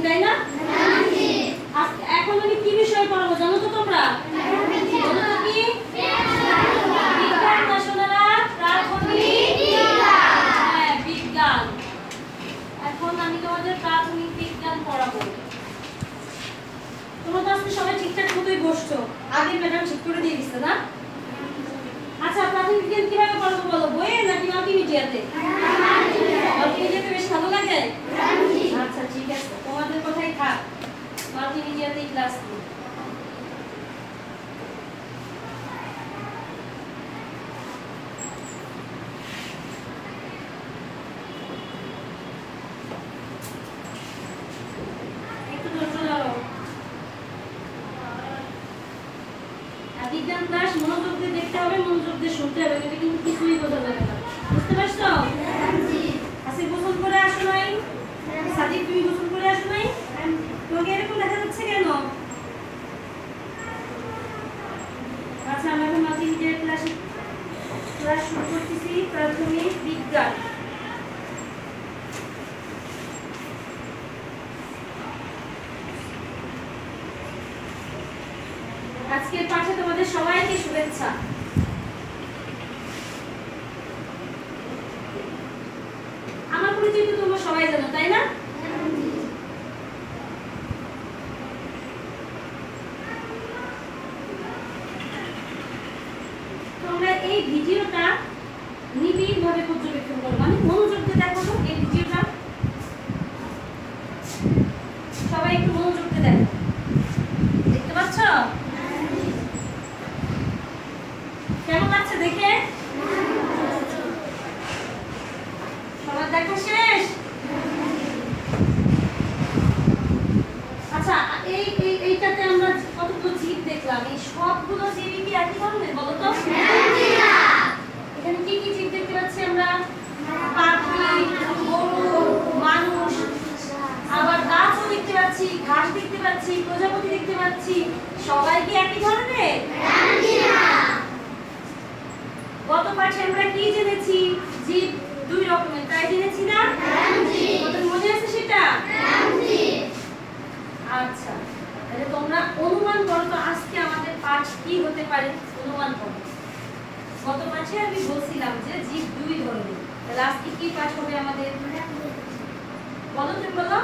তাই না? এখন আমি কি বিষয় পড়াবো জানো তো তোমরা? বলো তো কি? বিজ্ঞান না সোনারা? প্রাথমিক বিজ্ঞান। হ্যাঁ, বিজ্ঞান। এখন আমি তোমাদের প্রাথমিক বিজ্ঞান পড়াবো। তোমরা তো আজকে সবাই ঠিকঠাক মতোই বসছো, আগে ম্যাডাম ঠিক করে দিয়ে দিচ্ছে না? আচ্ছা, প্রাথমিক বিজ্ঞান কিভাবে পড়াবো বলো, বইয়ে নাকি মাল্টিমিডিয়াতে? মাল্টিমিডিয়াতে বেশ ভালো লাগে? আচ্ছা ঠিক আছে, তোমাদের কথাই থাক, মাল্টিমিডিয়াতেই ক্লাস দিই। বিজ্ঞান ক্লাস মনোযোগ দিয়ে দেখতে হবে, মনোযোগ দিয়ে শুনতে হবে, এটা কিন্তু কিছুই বোঝা যাবে না। বুঝতে পারছো? আসি গোসল করে আসো নাই? সাদিক তুমি গোসল করে আসো নাই? তোমাকে এরকম দেখা যাচ্ছে কেন? আচ্ছা, আমরা এখন মাল্টিমিডিয়া ক্লাস শুরু করতেছি, প্রাথমিক বিজ্ঞান। আজকের পাঠে তোমাদের সবাইকে শুভেচ্ছা। আমার পরিচয় তো তোমরা সবাই জানো, তাই না? তোমরা এই ভিডিওটা নিবিড়ভাবে পর্যবেক্ষণ করো, মানে মনোযোগ দিয়ে দেখো তো এই ভিডিওটা। সবাই একটু মনোযোগ দিয়ে দেখো, দেখতে পাচ্ছ? কেমন লাগছে দেখে? সবার দেখা শেষ? আচ্ছা, এইটাতে আমরা কতগুলো জীব দেখলাম, এই সবগুলো জীবই কি একই ধরনের বলো তো? এখানে কি কি জীব দেখতে পাচ্ছি আমরা? পাখি, গরু, মানুষ, আবার গাছও দেখতে পাচ্ছি, ঘাস দেখতে পাচ্ছি, প্রজাপতি দেখতে পাচ্ছি। সবাই কি একই ধরনের? গত পাঠে আমরা কি জেনেছি? জীব দুই রকমের, তাই জেনেছি না? তোমাদের মনে আছে সেটা? আচ্ছা, তাহলে তোমরা অনুমান করো তো আজকে আমাদের পাঠ কি হতে পারে, অনুমান করো। গত পাঠে আমি বলছিলাম যে জীব দুই ধরনের, তাহলে আজকে কি পাঠ হবে আমাদের? বলো, তুমি বলো।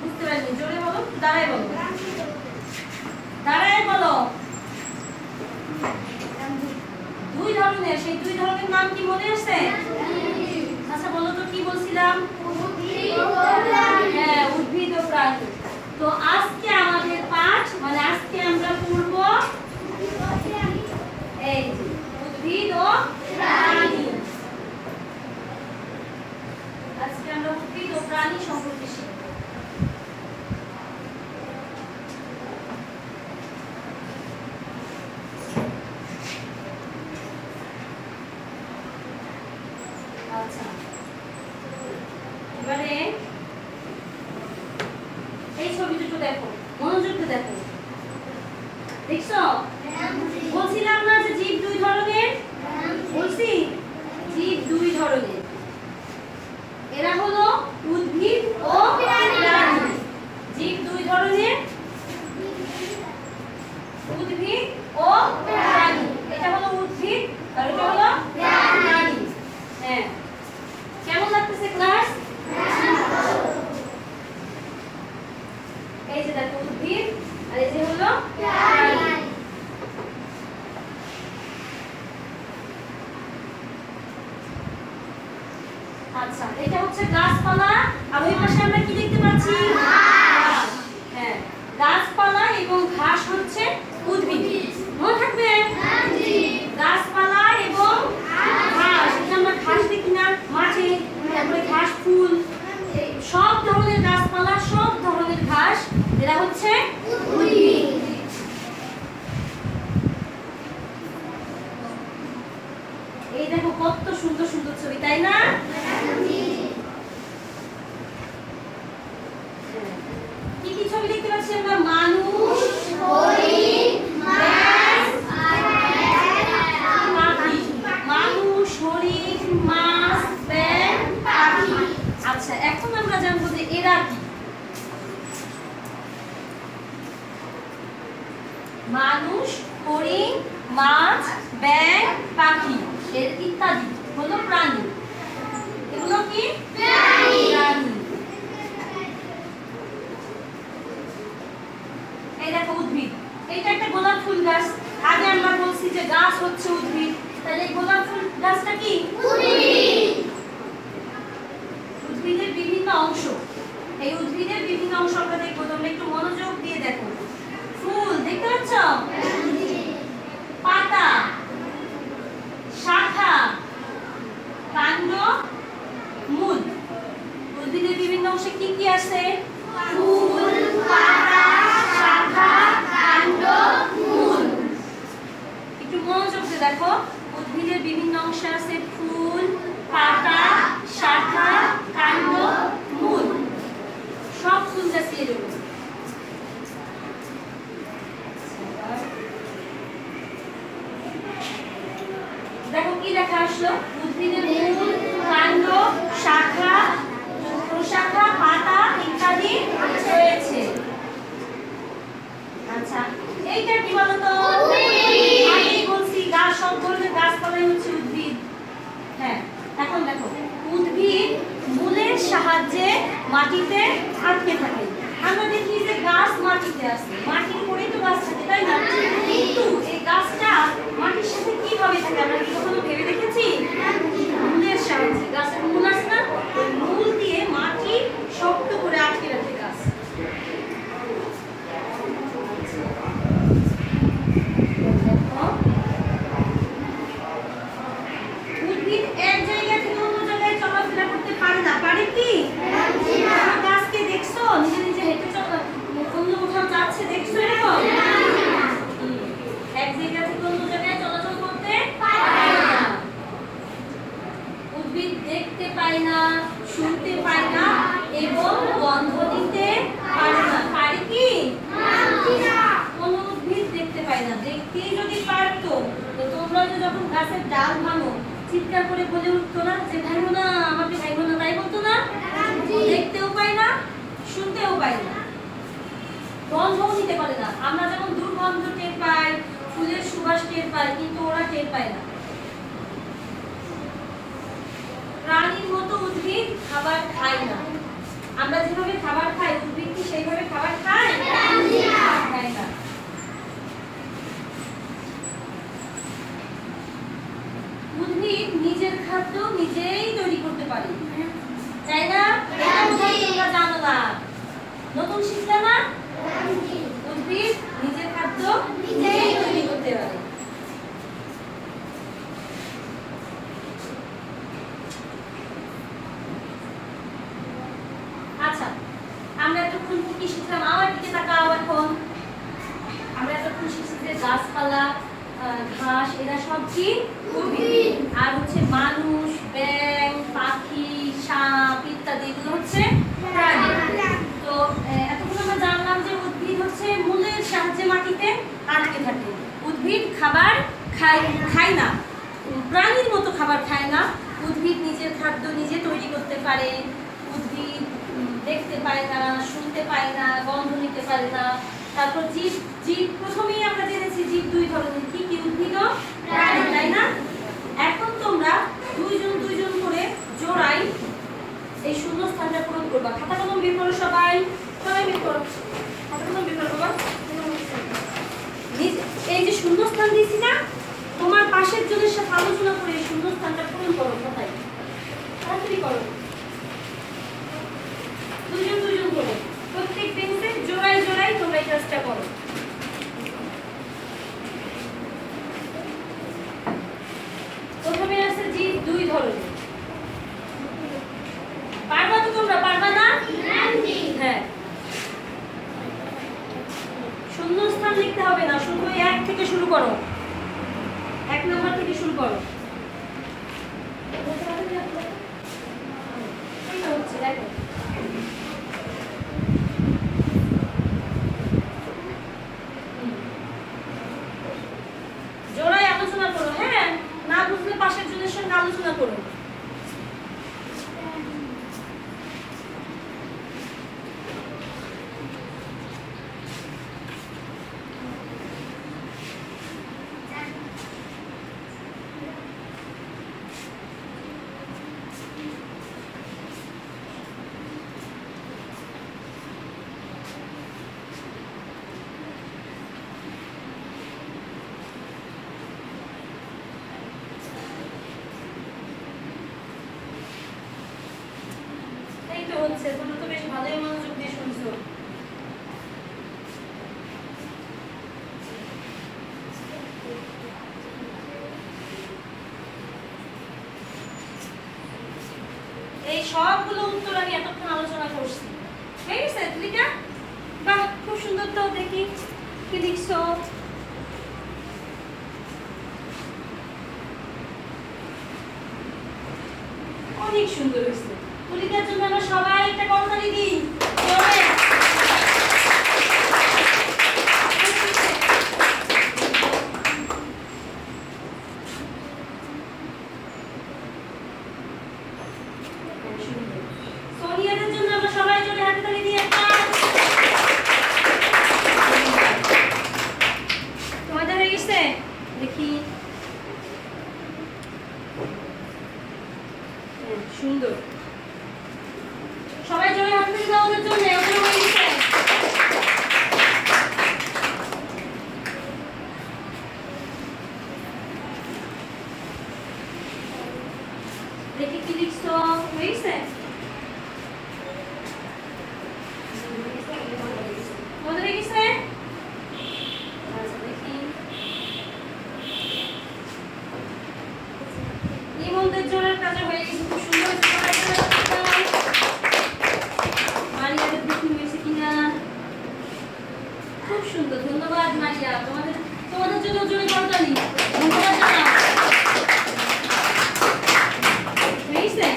বুঝতে পারিনি, জোরে বলো, দাঁড়ায় বলো, দাঁড়ায় বলো। দুই ধরনের, সেই দুই ধরনের নাম কি মনে আছে? আচ্ছা বলো তো কি বলছিলাম? হ্যাঁ, উদ্ভিদ ও প্রাণী। তো আজকে আমাদের পাঠ, মানে আজকে আমরা পড়ব এই উদ্ভিদ ও প্রাণী। আজকে আমরা উদ্ভিদ ও প্রাণী সম্পর্কে শিখব। আচ্ছা, এবারে এই ছবি দুটো দেখো, মনোযোগ দিয়ে দেখো। দেখছো? বলছিলাম না যে জীব দুই ধরনের? বলছি জীব দুই ধরনের, এরা হলো উদ্ভিদ ও প্রাণী। জীব দুই ধরনের, উদ্ভিদ ও প্রাণী। এটা হলো উদ্ভিদ আর এটা হলো প্রাণী। হ্যাঁ, কেমন লাগতেছে ক্লাস? এই যে দেখো উদ্ভিদ আর এই যে হলো প্রাণী। আচ্ছা, এটা হচ্ছে গাছপালা, আর ওই পাশে আমরা কি দেখতে পাচ্ছি? ঘাস। হ্যাঁ, গাছপালা এবং ঘাস হচ্ছে উদ্ভিদ। মনে থাকবে? গাছপালা এবং ঘাস, এটা আমরা ঘাস দেখি না মাঠে, তারপরে ঘাস ফুল, সব ধরনের গাছপালা, সব ধরনের ঘাস, এরা হচ্ছে উদ্ভিদ। এই দেখো কত সুন্দর সুন্দর ছবি, তাই না? কি কি ছবি দেখতে পাচ্ছি আমরা? মানুষ, হরিণ, মাছ, পাখি। মানুষ, হরিণ, মাছ, ব্যাঙ, পাখি। আচ্ছা, এখন আমরা জানবো যে এরা কি। মানুষ, হরিণ, মাছ, ব্যাঙ, পাখি এর ইত্যাদি হলো প্রাণী। এগুলো কি প্রাণী। এই দেখো উদ্ভিদ, এটা একটা গোলাপ ফুল গাছ। আগে আমরা বলছি যে গাছ হচ্ছে উদ্ভিদ, তাহলে এই গোলাপ ফুল গাছটা কি উদ্ভিদ। উদ্ভিদের বিভিন্ন অংশ, এই উদ্ভিদের বিভিন্ন অংশ আমরা দেখবো। তোমরা একটু মনোযোগ দিয়ে দেখো। ফুল দেখতে পাচ্ছ, পাতা, শাখা, কাণ্ড, মূল। উদ্ভিদের বিভিন্ন অংশে কি কি আছে? ফুল, পাতা, শাখা, কাণ্ড, মূল। একটু মনোযোগ দিয়ে দেখো। উদ্ভিদের বিভিন্ন অংশে আছে ফুল, পাতা, শাখা, কাণ্ড, মূল। সব ফুল গাছ এরকম। দেখো কি লেখা আসলো? উদ্ভিদের মূল, কাণ্ড, শাখা, প্রশাখা, পাতা ইত্যাদি রয়েছে। আচ্ছা, এইটা কি বলতো? আগেই বলছি গাছ, সব ধরনের গাছপালাই হচ্ছে উদ্ভিদ। হ্যাঁ, এখন দেখো উদ্ভিদ মূলের সাহায্যে মাটিতে আটকে থাকে। আমরা দেখি যে গাছ মাটিতে আছে, মাটির উপরেই তো গাছ থাকে, তাই না? কিন্তু এই গাছটা মাটির সাথে কিভাবে থাকে আমরা কি কখনো ভেবে দেখেছি? মূলের সাহায্যে। গাছের মূল আছে না, ওই মূল দিয়ে মাটি শক্ত করে আটকে রাখে গাছ। উদ্ভিদ এক জায়গা থেকে অন্য জায়গায় চলাফেরা করতে পারে না, পারে কি? গাছকে দেখছো নিজে নিজে হেঁটে অন্য কোথাও যাচ্ছে, দেখছো এরকম? এক জায়গা থেকে অন্য জায়গায় চলাচল করতে পারে না। উদ্ভিদ দেখতে পায় না, শুনতে পায় না এবং গন্ধ নিতে পারে না। পারে কি? কোন উদ্ভিদ দেখতে পায় না। দেখতেই যদি পারতো তো তোমরা যখন গাছের ডাল ভাঙো চিৎকার করে বলে উঠতো না যে ভাঙো না, আমাকে ভাঙো না, তাই বলতো না? দেখতেও পায় না, শুনতেও পায় না, গন্ধও নিতে পারে না। আমরা যেমন দুর্গন্ধ টের পাই, ফুলের সুবাস টের পাই, কিন্তু ওরা টের পায় না। প্রাণীর মতো উদ্ভিদ খাবার খায় না। আমরা যেভাবে খাবার খাই, উদ্ভিদ কি সেইভাবে খাবার খায়? খায় না। উদ্ভিদ নিজের খাদ্য নিজেই তৈরি করতে পারে, তাই না? এটা বোধহয় তোমরা জানো না, নতুন শিখলে না? উদ্ভিদ নিজের খাদ্য নিজেই তৈরি করতে পারে। আচ্ছা, আমরা এতক্ষণ কি শিখলাম? আমার দিকে তাকাও। এখন আমরা এতক্ষণ শিখছি যে গাছপালা, ঘাস এরা সব কি উদ্ভিদ। আর হচ্ছে মানুষ, ব্যাঙ, পাখি, সাপ ইত্যাদি এগুলো হচ্ছে প্রাণী। তো এতক্ষণ আমরা জানলাম যে উদ্ভিদ হচ্ছে মূলের সাহায্যে মাটিতে আটকে থাকে। উদ্ভিদ খাবার খায় না, প্রাণীর মতো খাবার খায় না। উদ্ভিদ নিজের খাদ্য নিজে তৈরি করতে পারে। উদ্ভিদ দেখতে পায় না, শুনতে পায় না, গন্ধ নিতে পারে না। তারপর জীব, প্রথমেই আমরা জেনেছি জীব দুই ধরনের, কি কি? উদ্ভিদ ও প্রাণী, তাই না? এখন তোমরা দুইজন করে জোড়াই এই শূন্য স্থানটা পূরণ করবা। খাতা কলম বের করো, সবাই বের করো, খাতা কলম বের করো বাবা। এই যে শূন্য স্থান দিয়েছি না, তোমার পাশের জনের সাথে আলোচনা করে এই শূন্য স্থানটা পূরণ করো। কোথায়? তাড়াতাড়ি করো, দুইজন করে প্রত্যেক বেঞ্চে জোড়ায় তোমরা এই কাজটা করো। প্রথমে আছে জীব দুই ধরনের। পারবা তো তোমরা? পারবা না? হ্যাঁ, শূন্য স্থান লিখতে হবে না, শুধু এক থেকে শুরু করো, 1 নাম্বার থেকে শুরু করো। হচ্ছে দেখো, জোড়ায় আলোচনা করো। হ্যাঁ, না বুঝলে পাশের জনের সঙ্গে আলোচনা করো। সুন্দর হয়েছে। তুলিকার জন্য আমরা সবাই একটা করতালি দিই। জোরে। সোনিয়াদের জন্য আমরা সবাই জোরে হাততালি দিই একটা। তোমাদের হয়ে গেছে? দেখি। সুন্দর। সবাই জোরে হাততালি দাও ওদের জন্য, ওদের হয়ে গেছে। দেখি কি লিখছো, হয়ে গেছে? তোমাদের হয়ে গেছে? আচ্ছা দেখি। ইমনদের জোরের কাজে হয়ে গেছে, খুব সুন্দর হয়েছে। মারিয়াদের দেখি হয়েছে কিনা। খুব সুন্দর, ধন্যবাদ মারিয়া। তোমাদের জন্য জোরে করতালি। ধন্যবাদ জানাও। হয়েছে?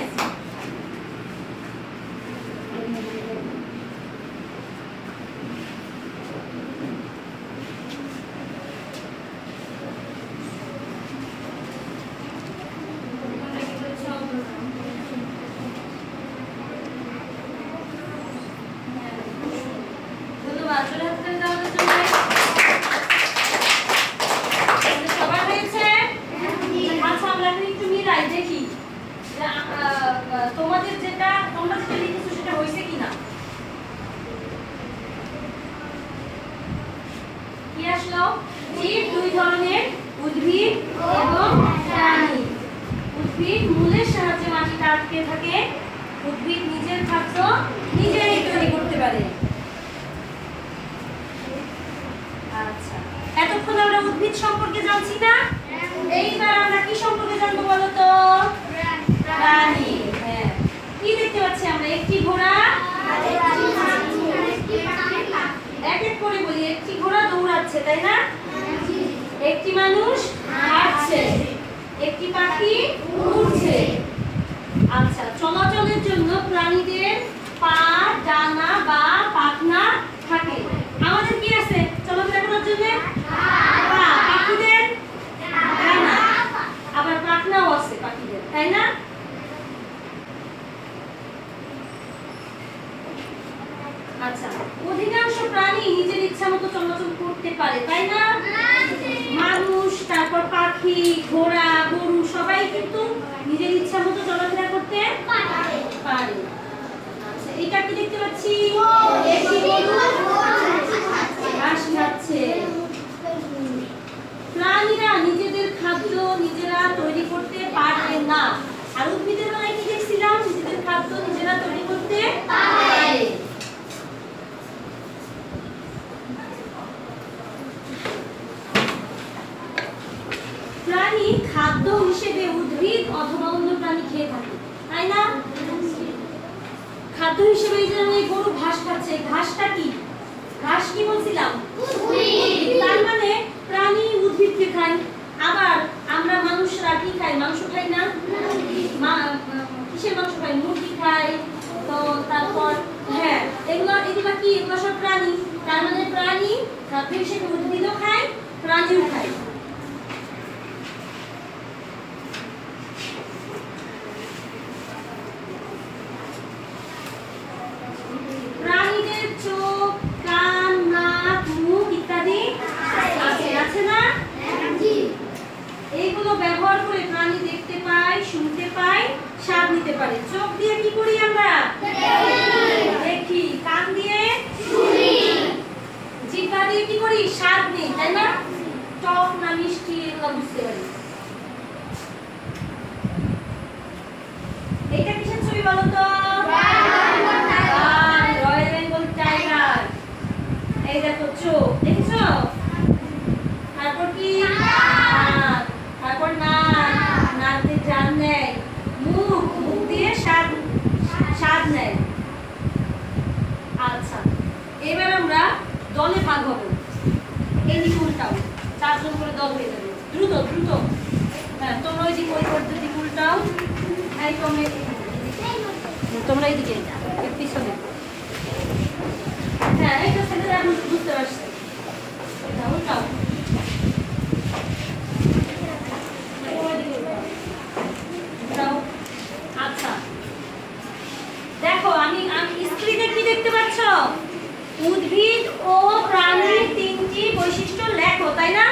ধন্যবাদ। জোরে হাততালি দাও ওদের জন্য। তোমাদের সবার হয়েছে? আচ্ছা আমরা এখন একটু মিলাই দেখি যে, তোমরা যেটা লিখেছো সেটা হয়েছে কিনা। কি আসলো? জীব দুই ধরনের, উদ্ভিদ এবং প্রাণী। উদ্ভিদ মূলের সাহায্যে মাটিতে আটকে থাকে। উদ্ভিদ নিজের খাদ্য নিজেই তৈরি করতে পারে। আচ্ছা, এতক্ষণ আমরা উদ্ভিদ সম্পর্কে জানছি না? এইবার আমরা কি সম্পর্কে জানবো বলো তো? প্রাণী। হ্যাঁ, কি দেখতে পাচ্ছি আমরা? একটি ঘোড়া, এক এক করে বলি। একটি ঘোড়া দৌড়াচ্ছে, তাই না? একটি মানুষ হাঁটছে, একটি পাখি উড়ছে। আচ্ছা, চলাচলের জন্য প্রাণীদের পা, ডানা বা পাখনা থাকে। আমাদের কি আছে চলাফেরা করার জন্য? পা। পাখিদের ডানা, আবার পাখনাও আছে পাখিদের, তাই না? আচ্ছা, অধিকাংশ প্রাণী নিজের ইচ্ছা মতো চলাচল করতে পারে, তাই না? মানুষ, তারপর পাখি, ঘোড়া, গরু সবাই কিন্তু নিজের ইচ্ছা মতো চলাফেরা করতে পারে। আচ্ছা, এটা কি দেখতে পাচ্ছি? একটি গরু ঘাস খাচ্ছে। প্রাণীরা নিজেদের খাদ্য নিজেরা তৈরি করতে পারে না। আর উদ্ভিদের বেলায় কি দেখছিলাম? নিজেদের খাদ্য নিজেরা তৈরি করতে পারে। প্রাণী খাদ্য হিসেবে উদ্ভিদ অথবা অন্য প্রাণী খেয়ে থাকে, তাই না? খাদ্য হিসেবে এই যে গরু ঘাস খাচ্ছে, ঘাসটা কি? ঘাস কি বলছিলাম? উদ্ভিদ। তার মানে প্রাণী উদ্ভিদকে খায়। আবার আমরা মানুষরা কি খাই? মাংস খাই না? কিসের মাংস খাই? মুরগি খাই। তো তারপর হ্যাঁ, এগুলা কি? এগুলো সব প্রাণী। তার মানে প্রাণী খাদ্য হিসেবে উদ্ভিদও খায়, প্রাণীও খায়। প্রাণীদের চোখ, কান, নাক, মুখ ইত্যাদি আছে না? এইগুলো ব্যবহার করে প্রাণী দেখতে পায়, শুনতে পায়, স্বাদ নিতে পারে। চোখ দিয়ে কি করি আমরা? দেখি। কান দিয়ে শুনি। জিহ্বা দিয়ে কি করি? স্বাদ নিই, তাই না? টক না মিষ্টি এগুলো বুঝতে পারি। এটা কিসের ছবি বলো তো? Royal Bengal tiger. এই দেখো চোখ, দেখেছো? তারপর কি? তারপর নাক দিয়ে ঘ্রাণ নেয়। মুখ দিয়ে স্বাদ নেয়। আচ্ছা, এবার আমরা দলে ভাগ হব। এদিকে উল্টাও, 4 জন করে দল হয়ে যাবে। দ্রুত দ্রুত। হ্যাঁ, তোমরা ওই দিকে ওই পদ্ধতি উল্টাও। এই তোমরা তোমরা এইদিকে এর পিছনে। হ্যাঁ এটা ছেলে আমি বুঝতে পারছি। উল্টাও আচ্ছা দেখো আমি স্ক্রিনে কি দেখতে পাচ্ছ? উদ্ভিদ ও প্রাণীর তিনটি বৈশিষ্ট্য লেখো, তাই না?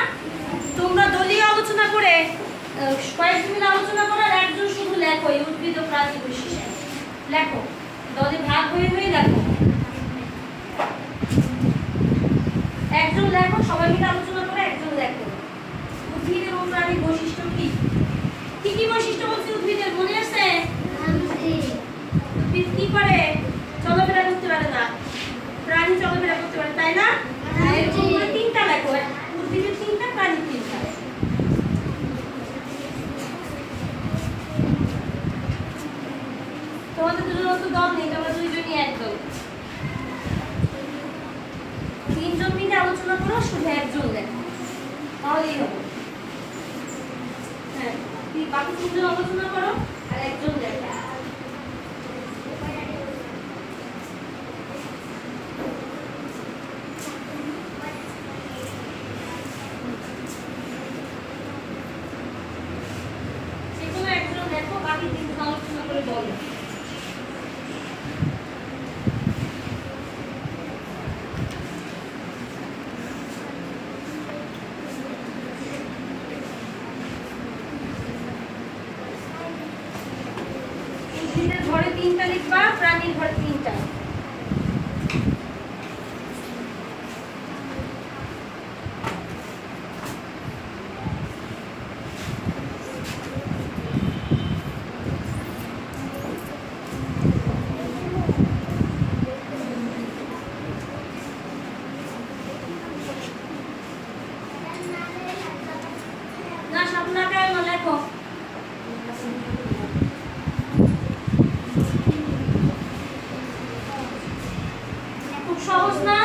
তোমরা দলীয় আলোচনা করে কয়েকজন মিলে আলোচনা করার একজন শুধু লেখো এই উদ্ভিদ ও প্রাণীর বৈশিষ্ট্য লেখো, দলে ভাগ হয়ে হয়ে লেখো। একজন লেখো, সবাই মিলে আলোচনা করে একজন লেখো। উদ্ভিদ এবং প্রাণীর বৈশিষ্ট্য কি কি কি বৈশিষ্ট্য বলছি উদ্ভিদের মনে আছে? উদ্ভিদ কি করে? চলাফেরা করতে পারে না, প্রাণী চলাফেরা করতে পারে, তাই না? এরকম করে তিনটা লেখো, উদ্ভিদের তিনটা, প্রাণীর তিনটা। তোমাদের দুজন তো দল নেই, তোমরা দুইজনই একদল। তিনজন মিলে আলোচনা করো, শুধু একজন লেখো, তাহলেই হবে। হ্যাঁ বাকি তিনজন আলোচনা করো আর একজন লেখো। যেকোনো একজন লেখো, বাকি তিনজন আলোচনা করে বলো। ঘরে তিনটা লিখবা, প্রাণীর ঘরে তিনটা। না স্বপ্নাকার লেখো। সহজ না?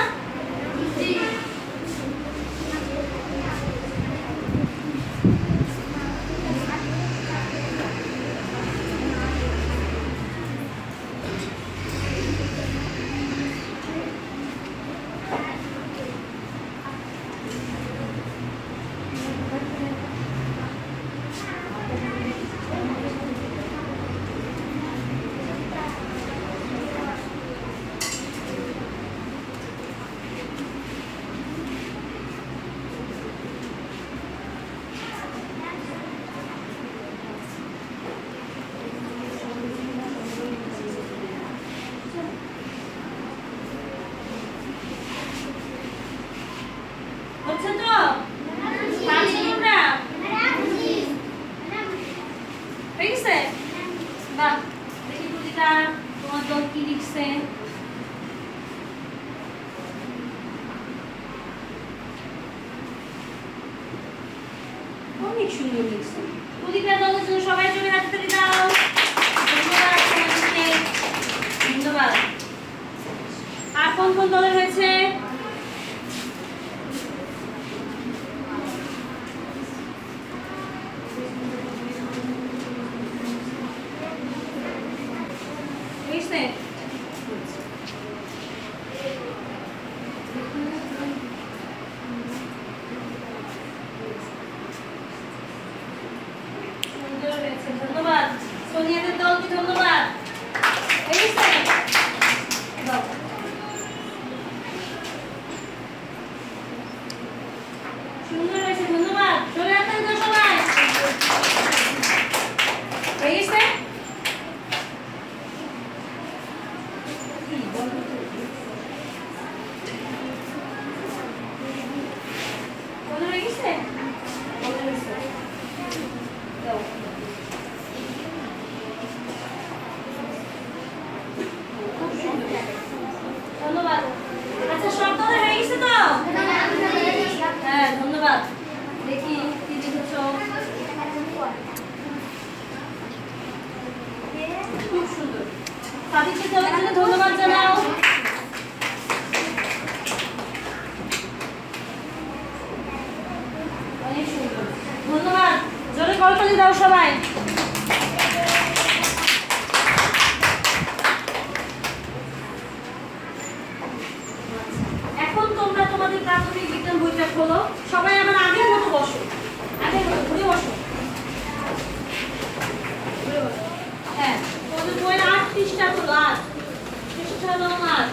হচ্ছে তো? পারছো তোমরা? হয়ে গেছে? বাহ, দেখি প্রতিটা তোমার দল কি লিখছে। অনেক সুন্দর লিখছে। প্রতিটা দলের জন্য সবাই জন্য হাতে তালি দাও। ধন্যবাদ তোমাদেরকে, ধন্যবাদ। আর কোন কোন দলের হয়েছে? ধন্যবাদ সোনিয়াদের দলকে, ধন্যবাদ। সুন্দর হয়েছে, ধন্যবাদ। চলে আসেন তো সবাই। হয়ে গেছে? ধন্যবাদ। আচ্ছা সব কথা হয়ে গেছে তো? হ্যাঁ ধন্যবাদ। দেখি কি লিখেছ। খুব সুন্দর। সাদিকের দলের জন্য ধন্যবাদ জানাও। অনেক সুন্দর, ধন্যবাদ। জোরে করতালি দাও সবাই। তোমাদের প্রাথমিক বিজ্ঞান বইটা খোলো, সবাই আবার আগের মতো বসো, আগের মতো ঘুরে বসো। হ্যাঁ, তোমাদের বইয়ের 8 পৃষ্ঠা তো লাস্ট পৃষ্ঠা হলো 8।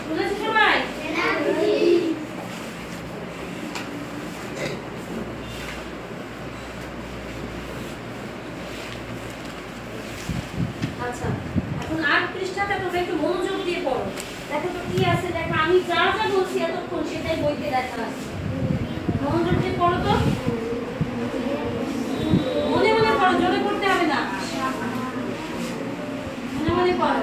বুঝেছো সবাই? আচ্ছা, এখন 8 পৃষ্ঠাটা তোমরা একটু মনোযোগ দিয়ে পড়ো। দেখো তো কি আছে, দেখো আমি যা যা বলছি এতক্ষণ সেটাই বইতে লেখা আছে। মনোযোগ দিয়ে পড়ো তো, মনে মনে পড়ো, জোরে পড়তে হবে না, মনে মনে পড়ো।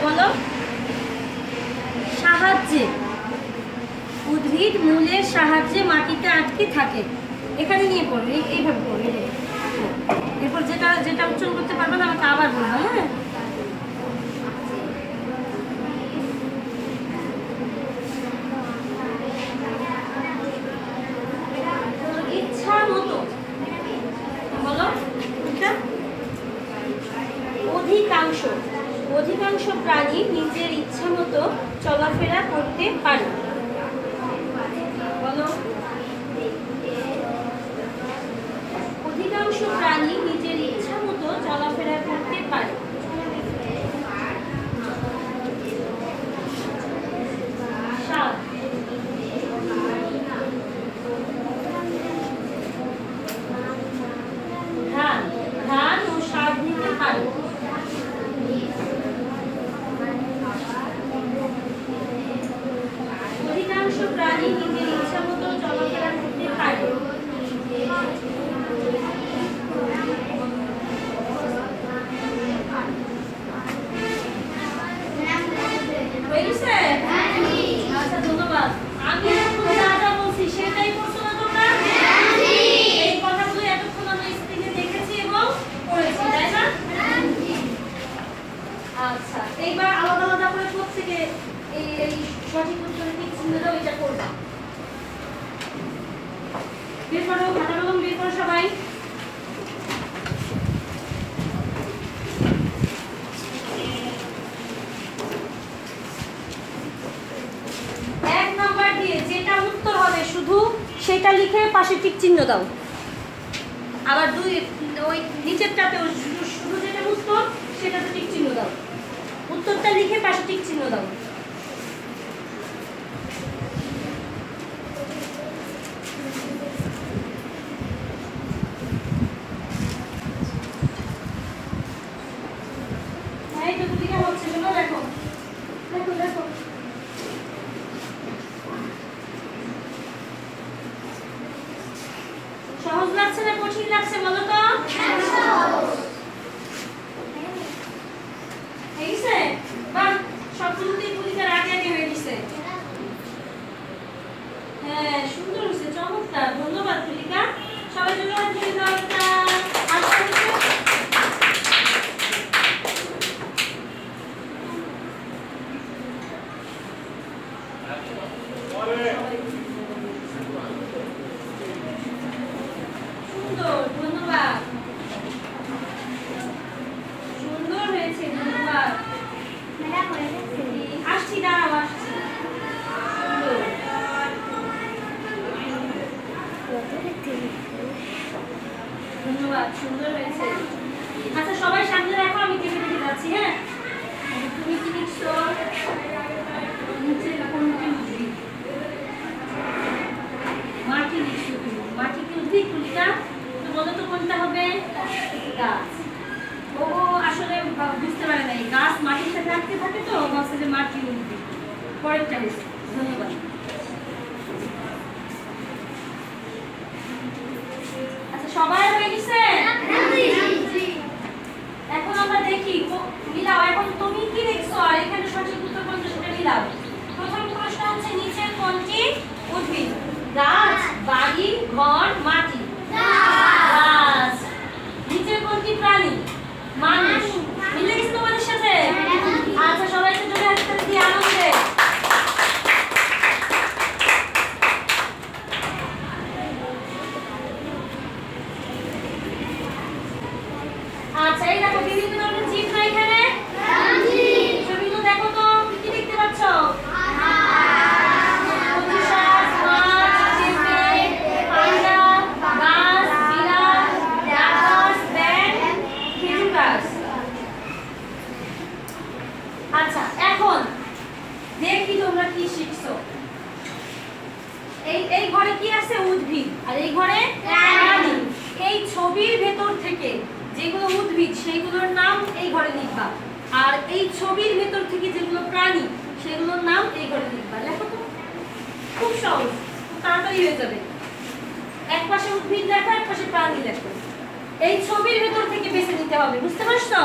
বলো, সাহায্যে, উদ্ভিদ মূলের সাহায্যে মাটিতে আটকে থাকে। এখানে নিয়ে পড়বে, এইভাবে পড়বে। এরপর যেটা যেটা উচ্চারণ করতে পারবে না আমাকে আবার বলবো। হ্যাঁ, ইচ্ছা মতো বলো। অধিকাংশ, অধিকাংশ প্রাণী নিজের ইচ্ছা মতো চলাফেরা করতে পারে। বলো, অধিকাংশ প্রাণী নিজের ইচ্ছা মতো চলাফেরা করতে পারে। সাত, ধান, ধান ও স্বাদ নিতে পারে। অধিকাংশ প্রাণী নিজের ইচ্ছা মতো চলাফেরা করতে পারে। আচ্ছা, ধন্যবাদ। আমি এখন যা যা বলছি সেটাই করছো না তোমরা? এই কথাগুলো এতক্ষণ আমরা স্ক্রিনে দেখেছি এবং পড়েছি, তাই না? আচ্ছা, এইবার আলাদা আলাদা করে প্রত্যেকে এই সঠিক উত্তরে ঠিক চিহ্ন দাও, এটা করবা। বের করো, খাতা কলম বের করো সবাই। এক নাম্বার দিয়ে যেটা উত্তর হবে শুধু সেটা লিখে পাশে টিক চিহ্ন দাও। আবার দুই ওই নিচেরটাতে শুধু যেটা উত্তর সেটাতে টিক চিহ্ন দাও। উত্তরটা লিখে পাশে টিক চিহ্ন দাও। সহজ লাগছে না কঠিন লাগছে বলো তো? সহজ। এই সে বাহ, সবগুলো মাটি উদ্ভিদ। পরেরটা হয়েছে। ধন্যবাদ। আচ্ছা সবাই হয়ে গেছে? এখন আমরা দেখি মিলাও। এখন তুমি কি দেখছো আর এখানে সঠিক উত্তর কোনটা সেটা মিলাও। প্রথম প্রশ্ন হচ্ছে নিচের কোনটি উদ্ভিদ? গাছ, বাড়ি, ঘর, মাটি। গাছ। নিচের কোনটি প্রাণী? মানুষ। মিলে গেছে তোমাদের সাথে? আচ্ছা সবাইকে জোরে হাত তালি দিয়ে আনন্দে। আচ্ছা এই দেখো বিভিন্ন ধরনের জীব না এখানে? ছবিগুলো দেখো তো কি কি দেখতে পাচ্ছ? আচ্ছা এখন দেখি তোমরা কি শিখছো। এই ঘরে কি আছে? উদ্ভিদ। আর এই ঘরে প্রাণী। এই ছবির ভেতর থেকে যেগুলো উদ্ভিদ সেগুলোর নাম এই ঘরে লিখবা, আর এই ছবির ভেতর থেকে যেগুলো প্রাণী সেগুলোর নাম এই ঘরে লিখবা। লেখো তো, খুব সহজ, খুব তাড়াতাড়ি হয়ে যাবে। এক পাশে উদ্ভিদ লেখো, এক পাশে প্রাণী লেখো। এই ছবির ভেতর থেকে বেছে নিতে হবে, বুঝতে পারছো?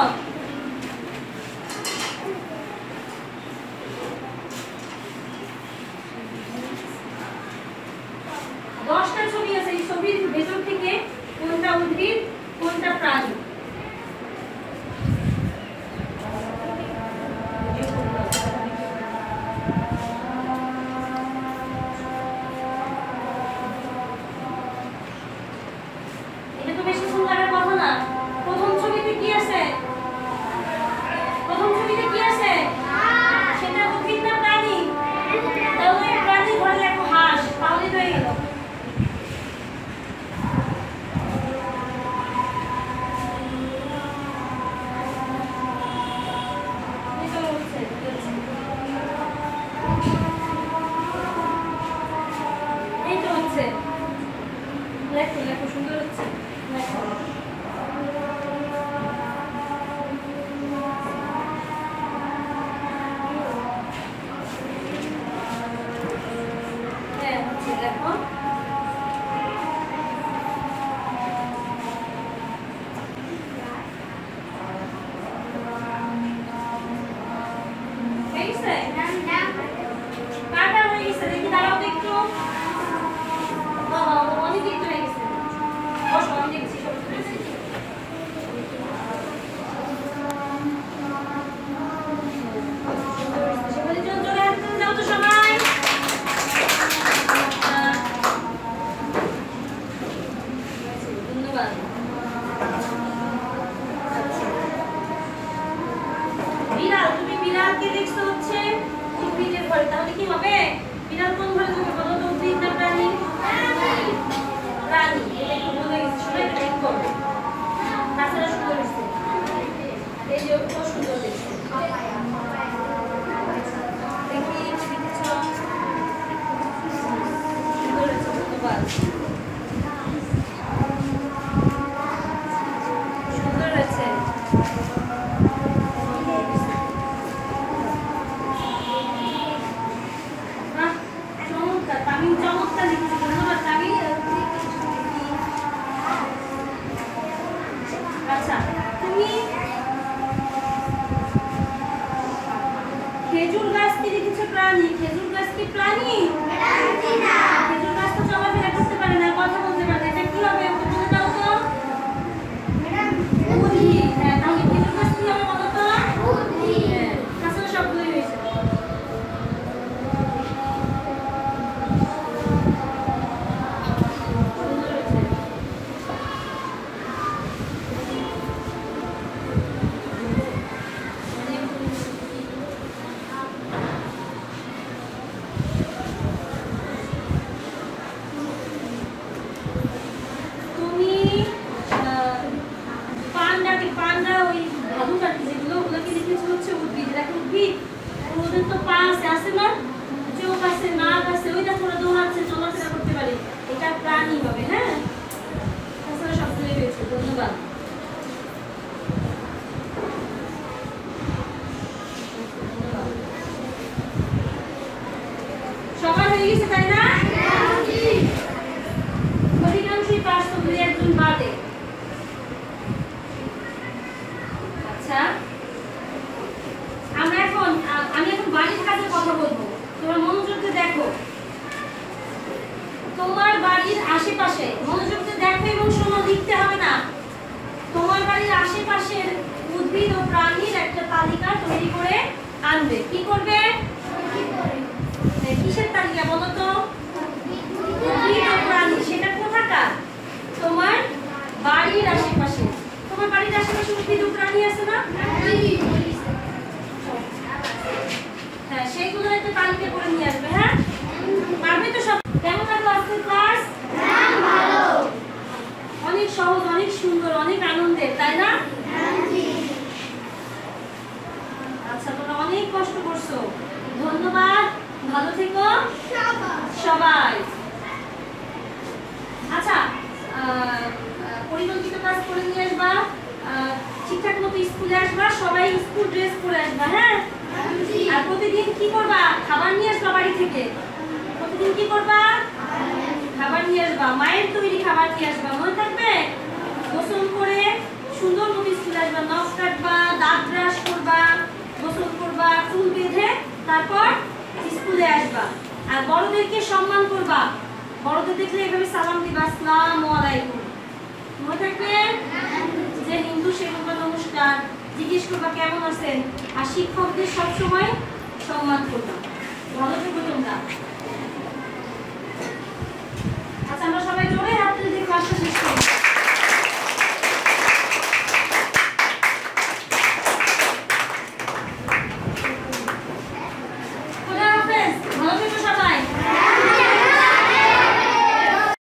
দশটা ছবি আছে, এই ছবির ভেতর থেকে কোনটা উদ্ভিদ কোনটা প্রাণী। এটা তো বেশি সুন্দর লাগার কথা না। প্রথম ছবিতে কি আছে? প্রথম ছবিতে কি আছে? সেটা উদ্ভিদ না প্রাণী? তাহলে প্রাণী ঘরে লেখো হাঁস, তাহলে তো হয়ে গেল। লেখো লেখো, সুন্দর হচ্ছে, লেখো। হ্যাঁ হচ্ছে, লেখো। কাটা হয়ে গেছে, দেখি দাঁড়াও তো একটু। অনেক একটু হয়ে গেছে। বসো, আমি দেখছি সব তুলেছি। সেগুলির জন্য জোরে হাত তুলে দাও তো সবাই। ধন্যবাদ। বিড়াল, তুমি বিড়ালকে দেখছো হচ্ছে উদ্ভিদের ঘরে, তাহলে কি হবে? বিড়াল কোন ঘরে থাকে বলো তো? উদ্ভিদ না প্রাণী? প্রাণী। এটা একটু ভুলে গেছি, শুনে এটা ঠিক করবে। তাছাড়া সুন্দর হয়েছে, এই যে খুব সুন্দর দেখছে। দেখি শিখেছ, সুন্দর হয়েছে, ধন্যবাদ। সুন্দর হয়েছে। চমৎকার, তামিম চমৎকার লিখেছে, ধন্যবাদ তামিম। আচ্ছা তুমি খেজুর গাছ কি লিখেছো? প্রাণী। খেজুর গাছ কি প্রাণী? খেজুর গাছ তো চলাফেরা করতে পারে না, কথা বলতে পারে না, এটা কি হবে? বলে দাও তো। উদ্ভিদ। হ্যাঁ, তাহলে খেজুর গাছ কি হবে বলো তো? হ্যাঁ, তাছাড়া সবগুলোই হয়েছে। ওদের তো পা আছে না, চোখ আছে, নাক আছে, ওই দেখো ওরা দৌড়াচ্ছে, চলাফেরা করতে পারে, এটা প্রাণী হবে। হ্যাঁ, তাছাড়া সবগুলোই হয়েছে, ধন্যবাদ। হয়ে গেছে তাই না? অধিকাংশই পাস তো, দুই একজন বাদে। আচ্ছা, আমি এখন বাড়ির কাজের কথা বলবো, তোমরা মনোযোগ দিয়ে দেখো। তোমার বাড়ির আশেপাশে মনোযোগ দিয়ে দেখো এবং শোনো, লিখতে হবে না। তোমার বাড়ির আশেপাশের উদ্ভিদ ও প্রাণীর একটা তালিকা তৈরি করে আনবে। কি করবে? কিসের তালিকা বলো তো? উদ্ভিদ ও প্রাণী। সেটা কোথাকার? তোমার বাড়ির আশেপাশে। তোমার বাড়ির আশেপাশে উদ্ভিদ ও প্রাণী আছে না? হ্যাঁ, সেইগুলোর একটা তালিকা করে নিয়ে আসবে। হ্যাঁ, পারবে তো সব? কেমন লাগলো আজকের ক্লাস? ভালো। অনেক সহজ, অনেক সুন্দর, অনেক আনন্দের, তাই না? আচ্ছা, তোমরা অনেক কষ্ট করছো, ধন্যবাদ। ভালো থেকো সবাই। আচ্ছা, পরিকল্পিত কাজ করে নিয়ে আসবা, ঠিকঠাক মতো স্কুলে আসবা, সবাই স্কুল ড্রেস পরে আসবা। হ্যাঁ, আর প্রতিদিন কি করবা? খাবার নিয়ে আসবা বাড়ি থেকে। প্রতিদিন কি করবা? খাবার নিয়ে আসবা, মায়ের তৈরি খাবার নিয়ে আসবা, মনে থাকবে? গোসল করে সুন্দর মতো স্কুলে আসবা, নখ কাটবা, দাঁত ব্রাশ করবা, গোসল করবা, চুল বেঁধে তারপর স্কুলে আসবা। আর বড়দেরকে সম্মান করবা, বড়দের দেখলে এভাবে সালাম দিবা, আসসালামু আলাইকুম। মনে থাকবে? যে হিন্দু সে বলবা নমস্কার, জিজ্ঞেস করবা কেমন আছেন। আর শিক্ষকদের সবসময় সম্মান করবা। ভালো থেকো তোমরা।